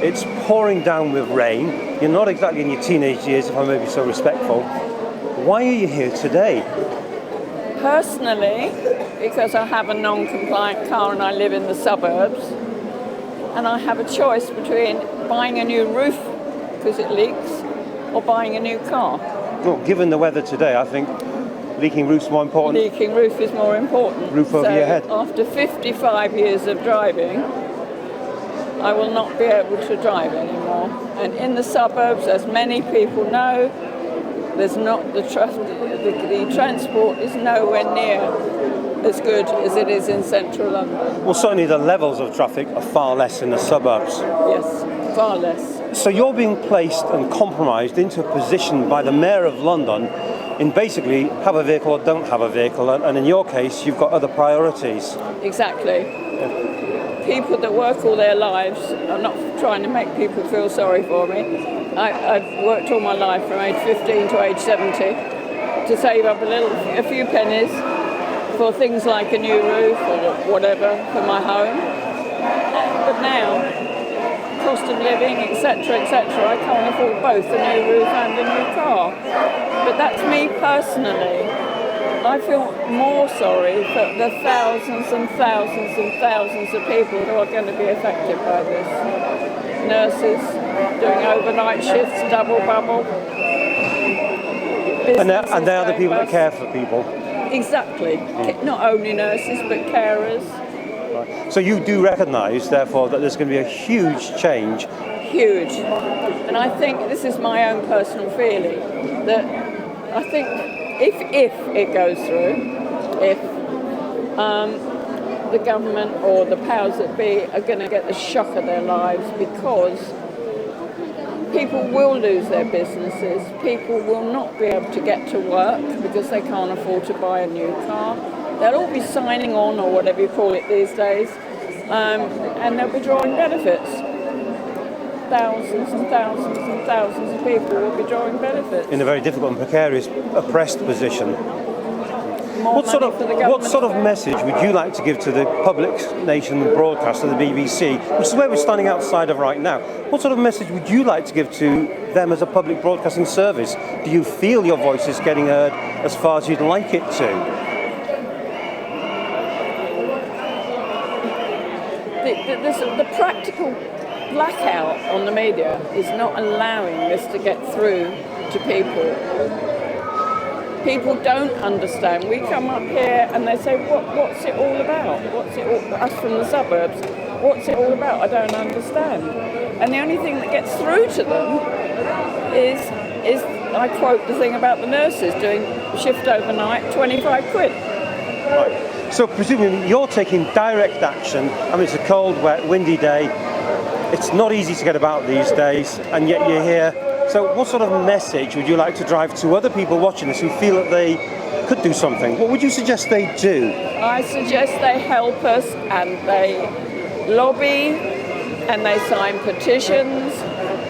It's pouring down with rain. You're not exactly in your teenage years, if I may be so respectful. Why are you here today? Personally, because I have a non-compliant car and I live in the suburbs, and I have a choice between buying a new roof because it leaks or buying a new car. Well, given the weather today, I think leaking roof's more important. Leaking roof is more important. Roof over your head. After 55 years of driving, I will not be able to drive anymore. And in the suburbs, as many people know, there's not the transport is nowhere near as good as it is in central London. Well, certainly the levels of traffic are far less in the suburbs. Yes, far less. So you're being placed and compromised into a position by the Mayor of London in basically have a vehicle or don't have a vehicle, and in your case, you've got other priorities. Exactly. People that work all their lives, I'm not trying to make people feel sorry for me. I've worked all my life from age 15 to age 70 to save up a few pennies for things like a new roof or whatever for my home. But now, cost of living, etc., I can't afford both a new roof and a new car. But that's me personally. I feel more sorry for the thousands and thousands and thousands of people who are going to be affected by this. Nurses doing overnight shifts, double bubble. And they are the people that care for people. Exactly. Not only nurses, but carers. Right. So you do recognise, therefore, that there's going to be a huge change. Huge. And I think this is my own personal feeling, that I think if it goes through, if the government or the powers that be are going to get the shock of their lives, because people will lose their businesses, people will not be able to get to work because they can't afford to buy a new car. They'll all be signing on, or whatever you call it these days, and they'll be drawing benefits. Thousands and thousands and thousands of people will be drawing benefits. In a very difficult and precarious, oppressed position. What sort of message would you like to give to the public nation broadcaster, the BBC, which is where we're standing outside of right now? What sort of message would you like to give to them as a public broadcasting service? Do you feel your voice is getting heard as far as you'd like it to? The practical blackout on the media is not allowing this to get through to people. People don't understand. We come up here and they say, what's it all about? Us from the suburbs, what's it all about? I don't understand. And the only thing that gets through to them is I quote the thing about the nurses doing shift overnight, 25 quid. Right. So presumably you're taking direct action. I mean, it's a cold, wet, windy day. It's not easy to get about these days, and yet you're here. So what sort of message would you like to drive to other people watching this who feel that they could do something? What would you suggest they do? I suggest they help us and they lobby and they sign petitions.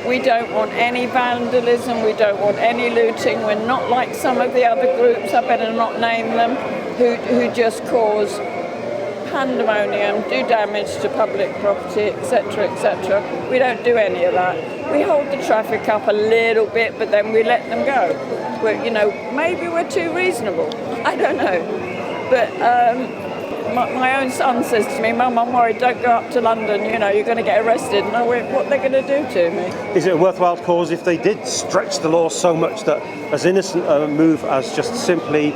We don't want any vandalism, we don't want any looting. We're not like some of the other groups, I better not name them, who just cause pandemonium, do damage to public property, etc., etc. We don't do any of that. We hold the traffic up a little bit, but then we let them go. Maybe we're too reasonable. I don't know. But my own son says to me, Mum, I'm worried, don't go up to London, you're going to get arrested. And I went, what are they going to do to me? Is it a worthwhile cause if they did stretch the law so much that as innocent a move as just simply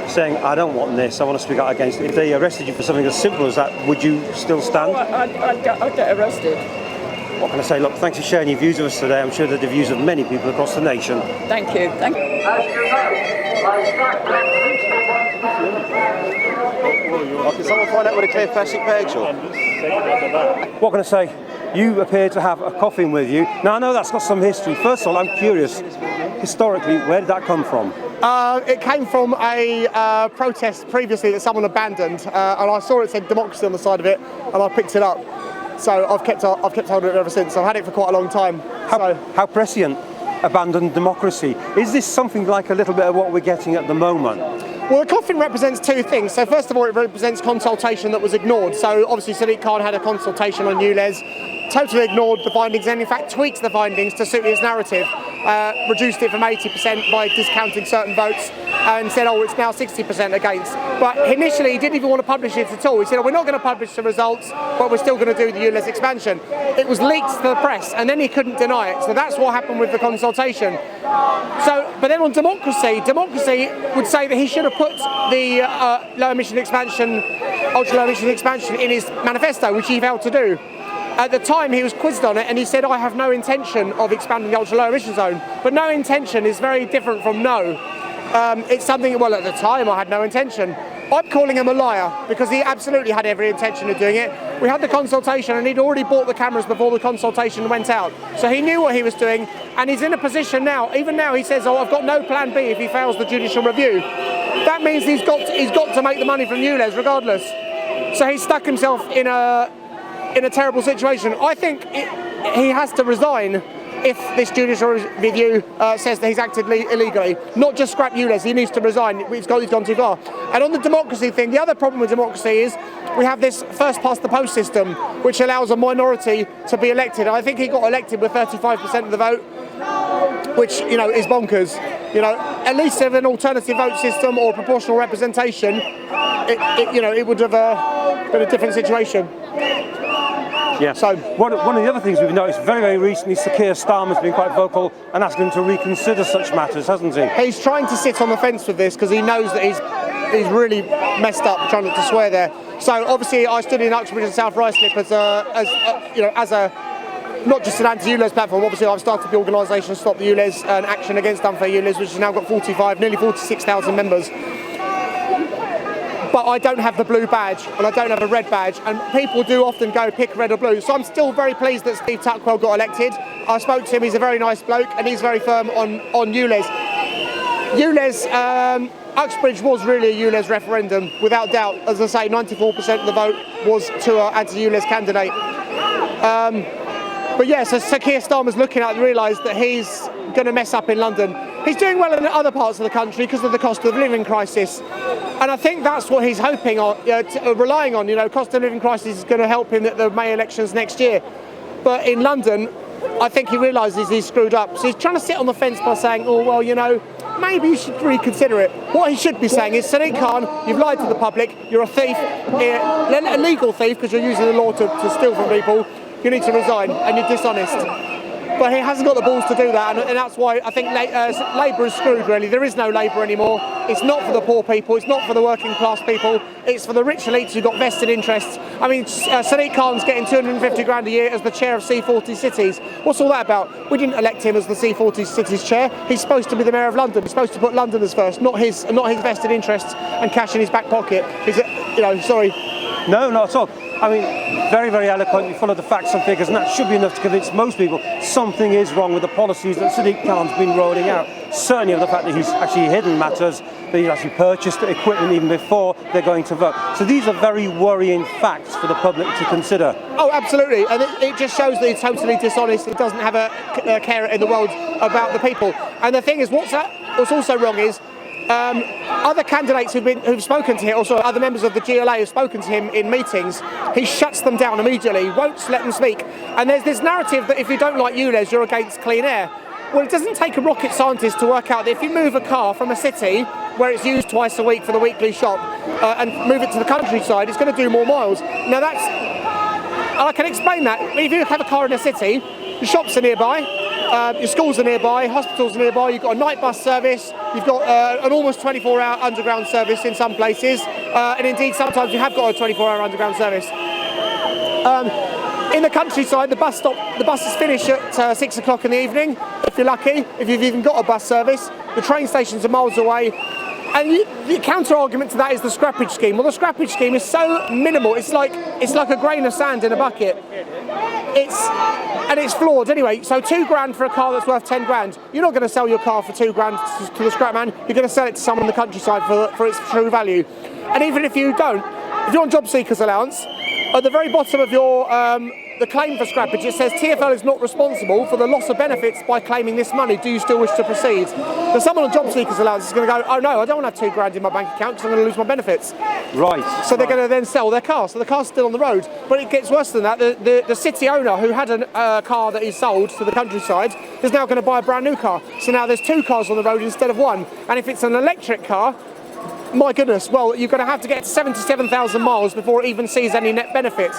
saying, I don't want this, I want to speak out against it. If they arrested you for something as simple as that, would you still stand? Oh, I'd get arrested. What can I say? Look, thanks for sharing your views with us today. I'm sure they're the views of many people across the nation. Thank you. Thank you. Can someone find out where the clear plastic bags are? What can I say? You appear to have a coffin with you. Now, I know that's got some history. First of all, I'm curious, historically, where did that come from? It came from a protest previously that someone abandoned, and I saw it said democracy on the side of it, and I picked it up. So I've kept hold of it ever since. I've had it for quite a long time. How prescient, abandoned democracy. Is this something like a little bit of what we're getting at the moment? Well, the coffin represents two things. So first of all, it represents consultation that was ignored. So obviously Sadiq Khan had a consultation on ULEZ. totally ignored the findings and in fact tweaked the findings to suit his narrative, reduced it from 80% by discounting certain votes and said, oh, it's now 60% against. But initially he didn't even want to publish it at all. He said, oh, we're not going to publish the results, but we're still going to do the ULEZ expansion. It was leaked to the press and then he couldn't deny it. So that's what happened with the consultation. But then on democracy would say that he should have put the low emission expansion, ultra low emission expansion in his manifesto, which he failed to do. At the time he was quizzed on it and he said, I have no intention of expanding the ultra low emission zone. But no intention is very different from no. It's something, well, at the time I had no intention. I'm calling him a liar because he absolutely had every intention of doing it. We had the consultation and he'd already bought the cameras before the consultation went out. So he knew what he was doing and he's in a position now, even now he says, oh, I've got no plan B if he fails the judicial review. That means he's got to make the money from ULEZ regardless. So he's stuck himself in a terrible situation. I think he has to resign if this judicial review says that he's acted illegally. Not just scrap ULEZ, he needs to resign. He's gone too far. And on the democracy thing, the other problem with democracy is we have this first past the post system, which allows a minority to be elected. I think he got elected with 35% of the vote, which, you know, is bonkers. You know, at least if an alternative vote system or proportional representation, it would have been a different situation. Yeah. So one of the other things we've noticed very, very recently, Sir Keir Starmer's been quite vocal and asking him to reconsider such matters, hasn't he? He's trying to sit on the fence with this because he knows that he's really messed up trying not to swear there. So obviously I stood in Uxbridge and South Ruislip as a not just an anti-ULEZ platform. Obviously I've started the organisation Stop the ULEZ and Action Against Unfair ULEZ, which has now got nearly 46,000 members. But I don't have the blue badge and I don't have a red badge, and people do often go pick red or blue. So I'm still very pleased that Steve Tuckwell got elected. I spoke to him, he's a very nice bloke and he's very firm on ULEZ. Uxbridge was really a ULEZ referendum, without doubt. As I say, 94% of the vote was to an anti-ULEZ candidate. But yeah, so Sir Keir Starmer's looking at it and realised that he's going to mess up in London. He's doing well in other parts of the country because of the cost of living crisis. And I think that's what he's hoping on, relying on. You know, cost of living crisis is going to help him at the May elections next year. But in London, I think he realises he's screwed up. So he's trying to sit on the fence by saying, oh, well, you know, maybe you should reconsider it. What he should be saying is, Sadiq Khan, you've lied to the public, you're a thief, a legal thief because you're using the law to steal from people. You need to resign and you're dishonest. But he hasn't got the balls to do that, and that's why I think Labour is screwed, really. There is no Labour anymore. It's not for the poor people, it's not for the working class people, it's for the rich elites who've got vested interests. I mean, Sadiq Khan's getting 250 grand a year as the chair of C40 Cities. What's all that about? We didn't elect him as the C40 Cities chair. He's supposed to be the mayor of London. He's supposed to put Londoners first, not his vested interests and cash in his back pocket. Sorry. No, not at all. I mean, very, very eloquently, full of the facts and figures, and that should be enough to convince most people something is wrong with the policies that Sadiq Khan's been rolling out. Certainly of the fact that he's actually hidden matters, that he's actually purchased equipment even before they're going to vote. So these are very worrying facts for the public to consider. Oh, absolutely. And it just shows that he's totally dishonest. He doesn't have a care in the world about the people. And the thing is, what's also wrong is, other candidates who've spoken to him, also other members of the GLA who've spoken to him in meetings, he shuts them down immediately, won't let them speak. And there's this narrative that if you don't like ULEZ, you're against clean air. Well, it doesn't take a rocket scientist to work out that if you move a car from a city where it's used twice a week for the weekly shop and move it to the countryside, it's going to do more miles. Now I can explain that. If you have a car in a city, the shops are nearby, your schools are nearby, hospitals are nearby, you've got a night bus service, you've got an almost 24-hour underground service in some places, and indeed sometimes you have got a 24-hour underground service. In the countryside, the buses finish at 6 o'clock in the evening, if you're lucky, if you've even got a bus service. The train stations are miles away. And the counter-argument to that is the scrappage scheme. Well, the scrappage scheme is so minimal, it's like a grain of sand in a bucket. It's flawed anyway. So £2 for a car that's worth 10 grand. You're not going to sell your car for £2 to the scrap man. You're going to sell it to someone in the countryside for its true value. And even if you don't, if you're on job seekers allowance, at the very bottom of your the claim for scrappage, it says TfL is not responsible for the loss of benefits by claiming this money. Do you still wish to proceed? So someone on job seekers allowance is going to go, oh no, I don't want to have £2,000 in my bank account because I'm going to lose my benefits. Right. So they're going to then sell their car. So the car's still on the road. But it gets worse than that. The city owner who had a car that he sold to the countryside is now going to buy a brand new car. So now there's 2 cars on the road instead of 1. And if it's an electric car, my goodness, well, you're going to have to get 77,000 miles before it even sees any net benefit.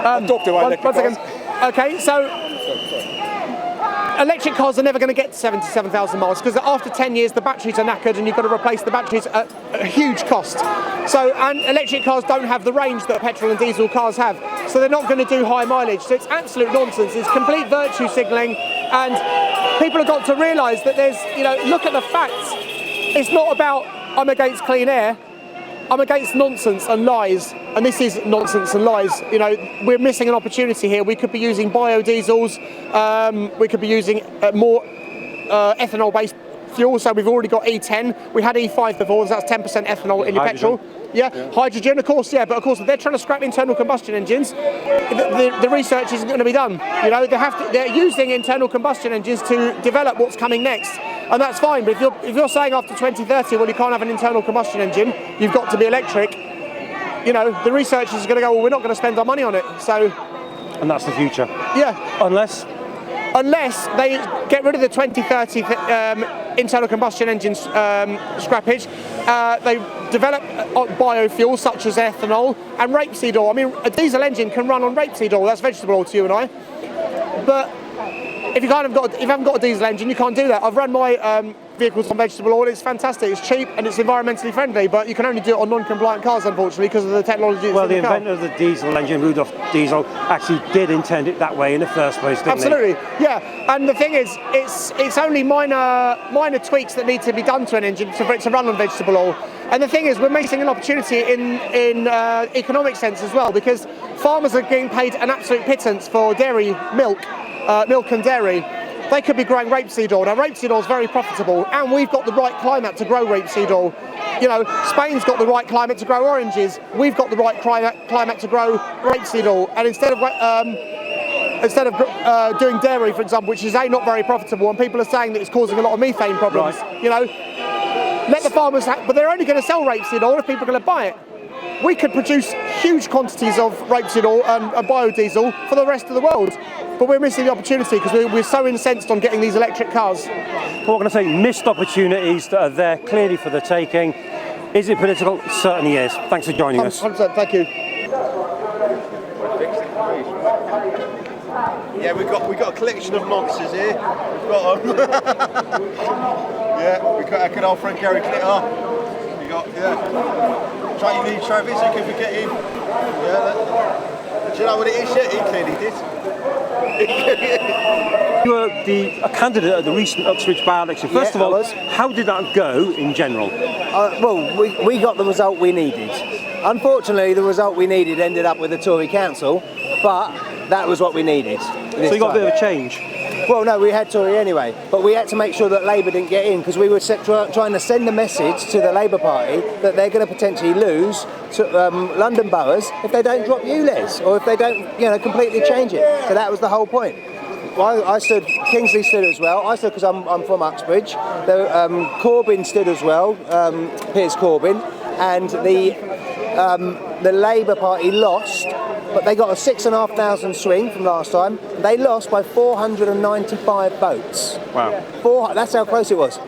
One second. Okay, so electric cars are never going to get to 77,000 miles because after 10 years the batteries are knackered and you've got to replace the batteries at a huge cost. So, and electric cars don't have the range that petrol and diesel cars have, so they're not going to do high mileage. So it's absolute nonsense. It's complete virtue signalling, and people have got to realise that there's, you know, look at the facts. It's not about I'm against clean air. I'm against nonsense and lies, and this is nonsense and lies. You know, we're missing an opportunity here. We could be using biodiesels, we could be using more ethanol-based fuel, so we've already got E10. We had E5 before, so that's 10% ethanol in your hydrogen. petrol. Yeah, hydrogen, of course, yeah, but of course, if they're trying to scrap internal combustion engines, the research isn't going to be done. You know, they're using internal combustion engines to develop what's coming next, and that's fine. But if you're saying after 2030, well, you can't have an internal combustion engine, you've got to be electric. You know, the researchers are going to go, well, we're not going to spend our money on it. So, and that's the future. Yeah, unless they get rid of the 2030 internal combustion engines scrappage, they develop biofuels such as ethanol and rapeseed oil. I mean, a diesel engine can run on rapeseed oil. That's vegetable oil to you and I. But if you haven't got a diesel engine, you can't do that. I've run my vehicles on vegetable oil. It's fantastic. It's cheap and it's environmentally friendly. But you can only do it on non-compliant cars, unfortunately, because of the technology. Well, the inventor of the diesel engine, Rudolf Diesel, actually did intend it that way in the first place, didn't Absolutely, yeah. And the thing is, it's only minor tweaks that need to be done to an engine for it to run on vegetable oil. And the thing is, we're missing an opportunity in economic sense as well, because farmers are getting paid an absolute pittance for dairy milk and dairy. They could be growing rapeseed oil. Now, rapeseed oil is very profitable, and we've got the right climate to grow rapeseed oil. You know, Spain's got the right climate to grow oranges. We've got the right climate to grow rapeseed oil. And instead of doing dairy, for example, which is not very profitable, and people are saying that it's causing a lot of methane problems, Right. you know, let the farmers, but they're only going to sell rapeseed oil if people are going to buy it. We could produce huge quantities of rapeseed oil and biodiesel for the rest of the world, but we're missing the opportunity because we're so incensed on getting these electric cars. What can I say? Missed opportunities that are there clearly for the taking. Is it political? It certainly is. Thanks for joining us. 100%, thank you. Yeah, we've got a collection of monsters here. We've got yeah, we've got our good old friend Gary Clitter. We got Try you need Travis, who can we get him? Yeah, do you know what it is yet? He clearly did. You were a candidate at the recent Uxbridge by-election. First of all, how did that go in general? Well, we got the result we needed. Unfortunately, the result we needed ended up with a Tory council, but that was what we needed. So you got a bit of a change? Well, no, we had Tory anyway, but we had to make sure that Labour didn't get in, because we were trying to send the message to the Labour Party that they're going to potentially lose to London boroughs if they don't drop ULEZ, or if they don't, completely change it. So that was the whole point. I stood, Kingsley stood as well. I stood because I'm from Uxbridge. Corbyn stood as well, Piers Corbyn, and the Labour Party lost, but they got a 6,500 swing from last time. They lost by 495 votes. Wow. That's how close it was.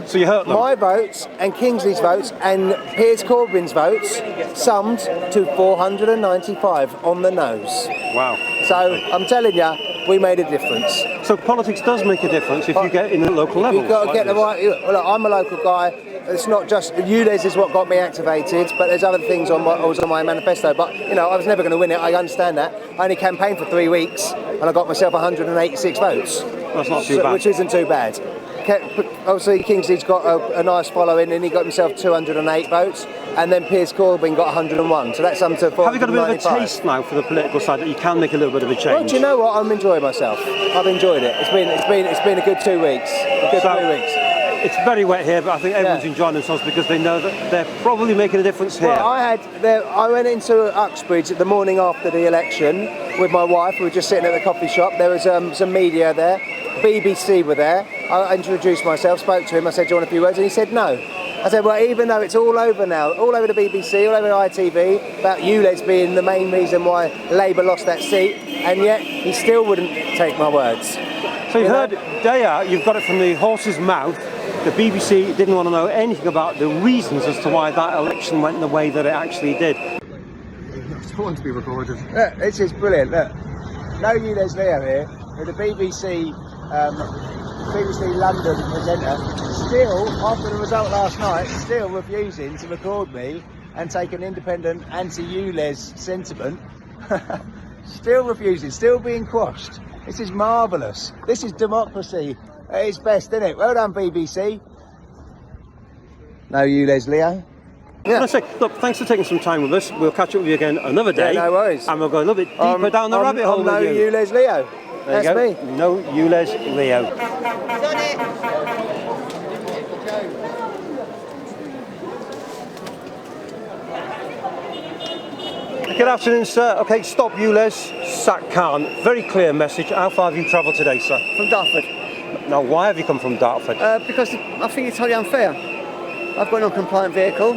So you hurt them? My votes and Kingsley's votes and Piers Corbyn's votes summed to 495 on the nose. Wow. So I'm telling you, we made a difference. So politics does make a difference if you get in the local level. You've got to get the right. Well, look, I'm a local guy. It's not just ULEZ is what got me activated, but there's other things was on my manifesto. But I was never going to win it. I understand that. I only campaigned for 3 weeks, and I got myself 186 votes. That's not too bad. Which isn't too bad. Obviously, Kingsley's got a nice following, and he got himself 208 votes, and then Piers Corbyn got 101. So that's up to 495. Have you got a bit of a taste now for the political side that you can make a little bit of a change? Well, do you know what? I'm enjoying myself. I've enjoyed it. It's been a good 2 weeks. A good 3 weeks. it's very wet here, but I think everyone's enjoying themselves because they know that they're probably making a difference here. Well, I went into Uxbridge the morning after the election with my wife. We were just sitting at the coffee shop. There was some media there. BBC were there. I introduced myself, spoke to him. I said, "Do you want a few words?" And he said, "No." I said, "Well, even though it's all over now, all over the BBC, all over ITV, about ULEZ being the main reason why Labour lost that seat, and yet he still wouldn't take my words." So you've heard day out, you've got it from the horse's mouth. The BBC didn't want to know anything about the reasons as to why that election went the way that it actually did. I don't want to be recorded. Look, this is brilliant. Look, no ULEZ Leo here with the BBC London presenter, still, after the result last night, still refusing to record me and take an independent anti-ULEZ sentiment. Still refusing, still being quashed. This is marvellous. This is democracy at its best, isn't it? Well done, BBC. No ULEZ Leo. Yeah. I say, look, thanks for taking some time with us. We'll catch up with you again another day. Yeah, no worries. And we'll go a little bit deeper down the rabbit hole No with you. ULEZ Leo. There That's you go. me. No ULEZ Leo. Good afternoon, sir. Okay, stop ULEZ, sack Khan. Very clear message. How far have you travelled today, sir? From Dartford. Now, why have you come from Dartford? Because I think it's totally unfair. I've got a non-compliant vehicle,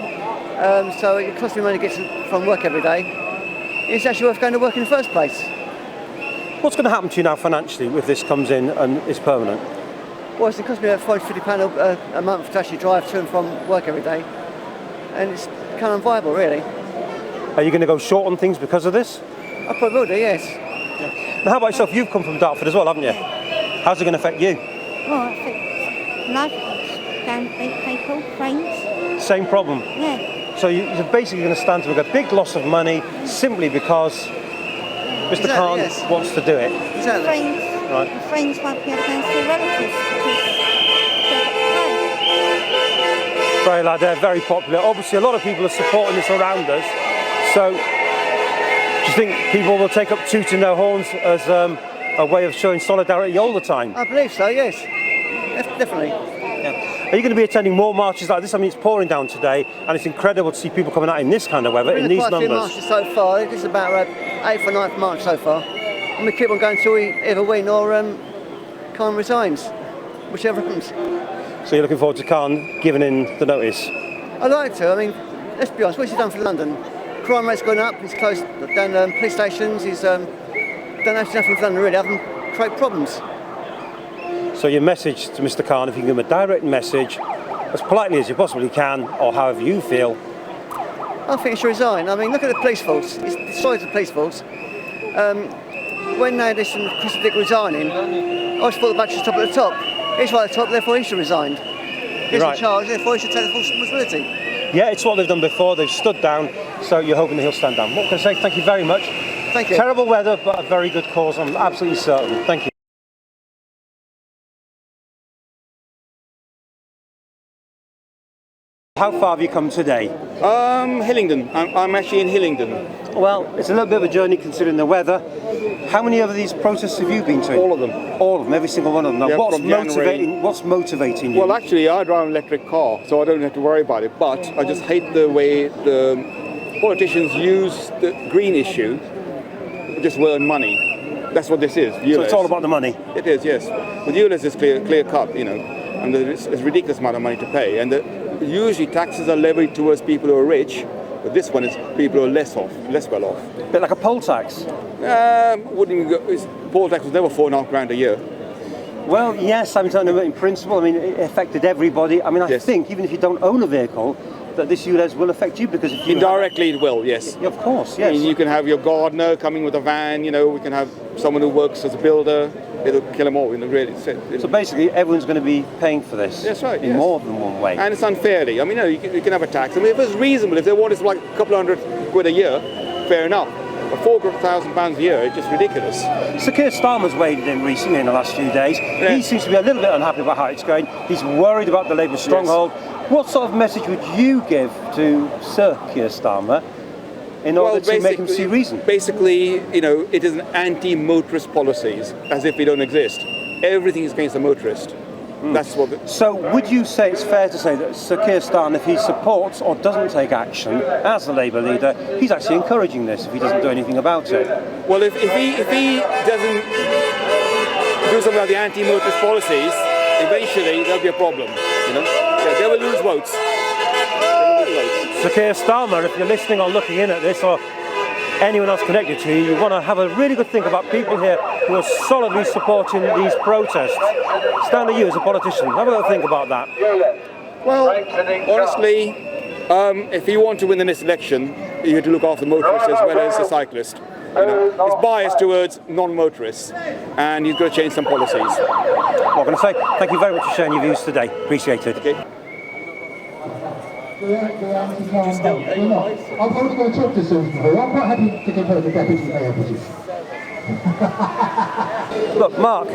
so it costs me money to get from work every day. It's actually worth going to work in the first place. What's going to happen to you now financially if this comes in and is permanent? Well, it's going to cost me about £40 a month to actually drive to and from work every day, and it's kind of unviable, really. Are you going to go short on things because of this? I probably will do, yes. Now, how about yourself? You've come from Dartford as well, haven't you? How's it going to affect you? Well, I think life, down people, friends. Same problem? Yeah. So you're basically going to stand to make a big loss of money simply because Mr. Khan wants to do it. Exactly. Friends, Right. friends won't be able to go and see relatives because they've got to pay. Very lad, they're very popular. Obviously, a lot of people are supporting this around us. So, do you think people will take up tooting their horns as a way of showing solidarity all the time? I believe so, yes. Definitely. Yeah. Are you going to be attending more marches like this? I mean, it's pouring down today, and it's incredible to see people coming out in this kind of weather, in these numbers. Quite a few marches so far. This is about 8th or 9th March so far. And we keep on going until we either win or Khan resigns, whichever happens. So you're looking forward to Khan giving in the notice? I'd like to. I mean, let's be honest, what's he done for London? Crime rate's gone up, he's closed down police stations, he's done actually nothing for London really, other than create problems. So your message to Mr. Khan, if you can give him a direct message, as politely as you possibly can, or however you feel. I think he should resign. I mean, look at the police force. It's destroyed the police force. When they listened to Chris Dick resigning, I always thought the battery was top at the top. He's right at the top, therefore he should resign. He's in charge, therefore he should take the full responsibility. Yeah, it's what they've done before. They've stood down, so you're hoping that he'll stand down. What can I say? Thank you very much. Thank you. Terrible weather, but a very good cause, I'm absolutely certain. Thank you. How far have you come today? Hillingdon. I'm actually in Hillingdon. Well, it's a little bit of a journey considering the weather. How many of these protests have you been to? All of them. All of them, every single one of them. Now, Yeah, what's motivating you? Well, actually, I drive an electric car, so I don't have to worry about it. But I just hate the way the politicians use the green issue to just earn money. That's what this is. ULEZ. So it's all about the money? It is, yes. With ULEZ, it's clear cut, you know, and it's a ridiculous amount of money to pay. And usually taxes are levied towards people who are rich, but this one is people who are less well off. A bit like a poll tax? Poll tax was never £4.5 a year. Well, yes, I'm telling you in principle. I mean, it affected everybody. I mean, I think even if you don't own a vehicle, that this ULEZ will affect you because if you indirectly it will, yes. Yeah, of course, yes. I mean, you can have your gardener coming with a van. You know, we can have someone who works as a builder. It'll kill them all. You know, really. So basically, everyone's going to be paying for this. That's right. In more than one way. And it's unfairly. I mean, you can have a tax. I mean, if it's reasonable, if they want it like a couple £100 a year, fair enough. But £4,000 a year, it's just ridiculous. Sir Keir Starmer's waded in recently in the last few days. Yeah. He seems to be a little bit unhappy about how it's going. He's worried about the Labour stronghold. Yes. What sort of message would you give to Sir Keir Starmer in order to make him see reason? Basically, you know, it is an anti-motorist policies, as if we don't exist. Everything is against the motorist. That's what. So would you say it's fair to say that Sir Keir Starmer, if he supports or doesn't take action as the Labour leader, he's actually encouraging this if he doesn't do anything about it? Well, if he doesn't do something about the anti-motorist policies, eventually there'll be a problem. You know, they will lose votes. Sir Keir Starmer, if you're listening or looking in at this, or anyone else connected to you, you want to have a really good think about people here who are solidly supporting these protests. Stanley, you as a politician, have a little think about that. Well, honestly, if you want to win the next election, you have to look after motorists as well as the cyclist. You know, it's biased towards non-motorists, and you've got to change some policies. What I'm going to say, thank you very much for sharing your views today. Appreciate it. Okay. I'm only going to talk to Susan here. I'm quite happy to give her the deputy mayor position. Look, Mark,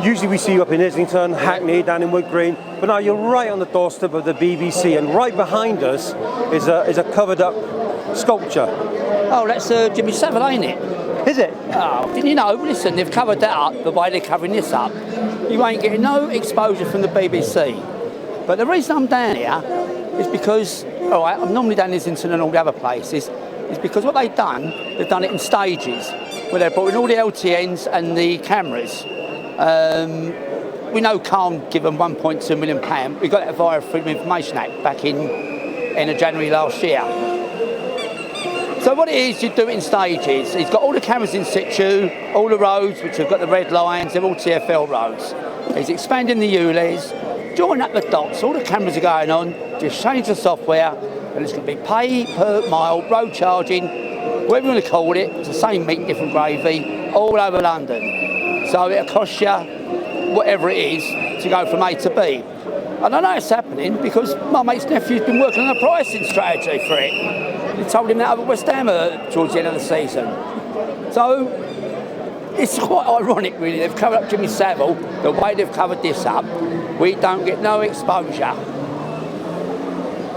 usually we see you up in Islington, Hackney, down in Wood Green, but now you're right on the doorstep of the BBC, and right behind us is a covered-up sculpture. Oh, that's Jimmy Savile, ain't it? Is it? Oh, didn't you know? Listen, they've covered that up the way they're covering this up. You ain't getting no exposure from the BBC. But the reason I'm down here is because, all right, I'm normally down in Islington and all the other places, is because what they've done it in stages, where they've brought in all the LTNs and the cameras. We know can't give them £1.2 million. We got that via Freedom of Information Act back in January last year. So what it is, you do it in stages. He's got all the cameras in situ, all the roads, which have got the red lines, they're all TfL roads. He's expanding the ULEZ, join up the dots, all the cameras are going on, just change the software, and it's going to be pay per mile, road charging, whatever you want to call it, it's the same meat, different gravy, all over London. So it'll cost you whatever it is to go from A to B. And I know it's happening because my mate's nephew's been working on a pricing strategy for it. He told him that over West Ham towards the end of the season. So it's quite ironic, really. They've covered up Jimmy Savile, the way they've covered this up. We don't get no exposure.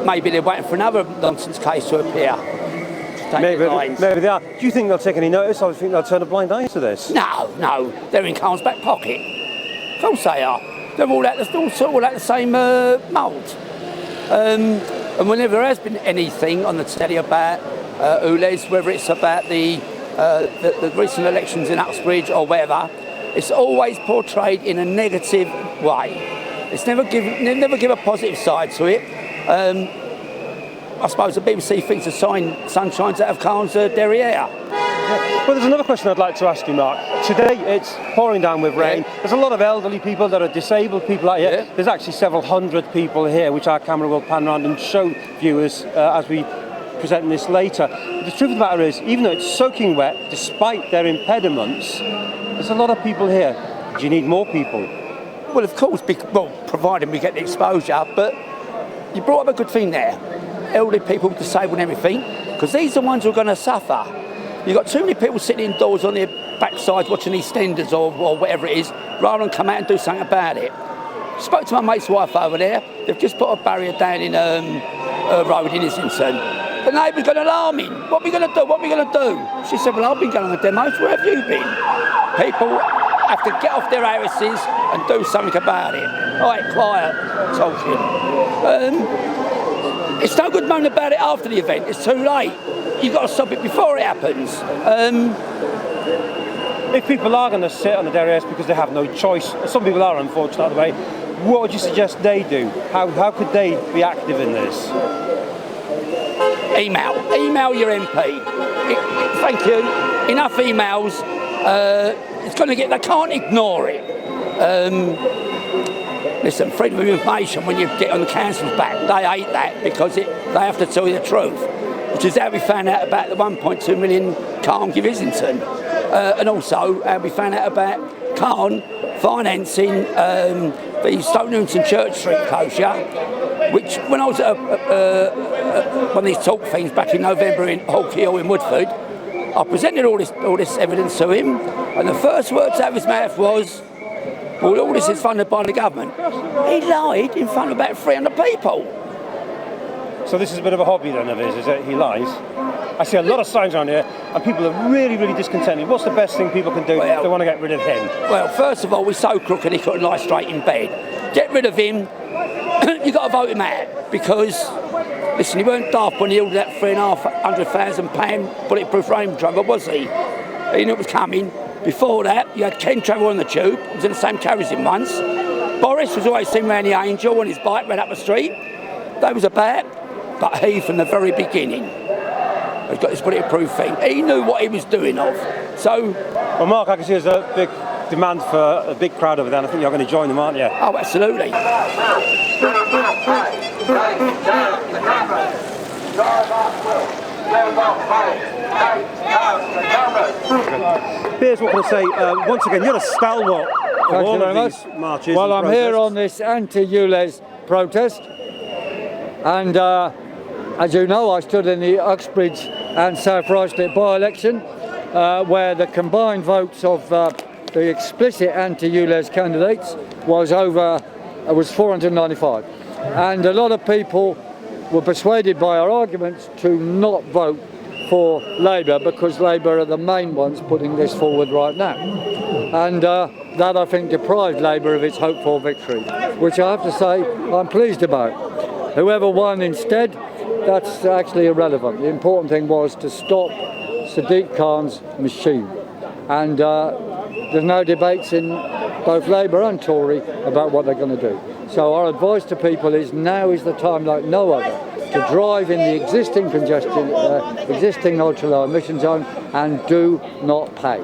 Maybe they're waiting for another nonsense case to appear. Maybe they are. Do you think they'll take any notice, or do you think they'll turn a blind eye to this? No, they're in Khan's back pocket. Of course they are. They're all out the same mould. And whenever there has been anything on the telly about ULEZ, whether it's about the recent elections in Uxbridge or whatever, it's always portrayed in a negative way. It's never give a positive side to it. I suppose the BBC thinks the sun shines out of Khan's derriere. Yeah. Well, there's another question I'd like to ask you, Mark. Today it's pouring down with rain. Yeah. There's a lot of elderly people, there are disabled people out here. Yeah. There's actually several hundred people here, which our camera will pan around and show viewers as we present this later. But the truth of the matter is, even though it's soaking wet, despite their impediments, there's a lot of people here. Do you need more people? Well, of course, providing we get the exposure, but you brought up a good thing there. Elderly people, disabled and everything, because these are the ones who are going to suffer. You've got too many people sitting indoors on their backsides watching EastEnders or whatever it is, rather than come out and do something about it. Spoke to my mate's wife over there. They've just put a barrier down in a road in Islington. The neighbour's going alarming. What are we going to do? What are we going to do? She said, well, I've been going on the demos. Where have you been? People have to get off their heiresses and do something about it. All right, quiet talking. It's no good moaning about it after the event. It's too late. You've got to stop it before it happens. If people are going to sit on the derrieres because they have no choice, some people are, unfortunately, what would you suggest they do? How could they be active in this? Email your MP. Thank you. Enough emails. It's going to get. They can't ignore it. Listen, freedom of information. When you get on the council's back, they hate that because they have to tell you the truth, which is how we found out about the 1.2 million Khan give Islington, and also how we found out about Khan financing the Stoke Newington Church Street closure, which when I was at one of these talk things back in November in Hawkey Hill in Woodford, I presented all this evidence to him, and the first words out of his mouth was, well, all this is funded by the government. He lied in front of about 300 people. So this is a bit of a hobby then of his, is it? He lies? I see a lot of signs around here and people are really, really discontented. What's the best thing people can do if they want to get rid of him? Well, first of all, we're so crooked he couldn't lie straight in bed. get rid of him. You've got to vote him out because, listen, he weren't daft when he ordered that £350,000 bulletproof Range Rover, was he? He knew it was coming. Before that, you had Ken travel on the tube. He was in the same car as him once. Boris was always seen around the Angel on his bike right up the street. That was a bat, but he, from the very beginning, has got this bulletproof thing. He knew what he was doing of. So, well, Mark, I can see there's a big demand for a big crowd over there, and I think you're going to join them, aren't you? Oh, absolutely. Piers, what can I say? Once again, you're a stalwart of all of these marches. Well, I'm here on this anti-ULEZ protest, and as you know, I stood in the Uxbridge and South Ruislip by-election, where the combined votes of the explicit anti-ULEZ candidates was 495, and a lot of people were persuaded by our arguments to not vote for Labour because Labour are the main ones putting this forward right now, and that I think deprived Labour of its hoped for victory, which I have to say I'm pleased about. Whoever won instead, that's actually irrelevant. The important thing was to stop Sadiq Khan's machine, and there's no debates in both Labour and Tory about what they're going to do. So our advice to people is now is the time like no other to drive in the existing congestion, existing ultra-low emission zone, and do not pay,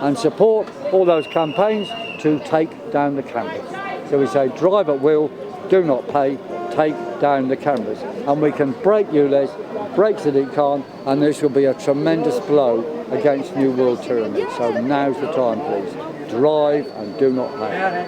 and support all those campaigns to take down the cameras. So we say drive at will, do not pay, take down the cameras, and we can break ULEZ, break Sadiq Khan, and this will be a tremendous blow against New World tyranny. So now's the time, please. Drive and do not pay.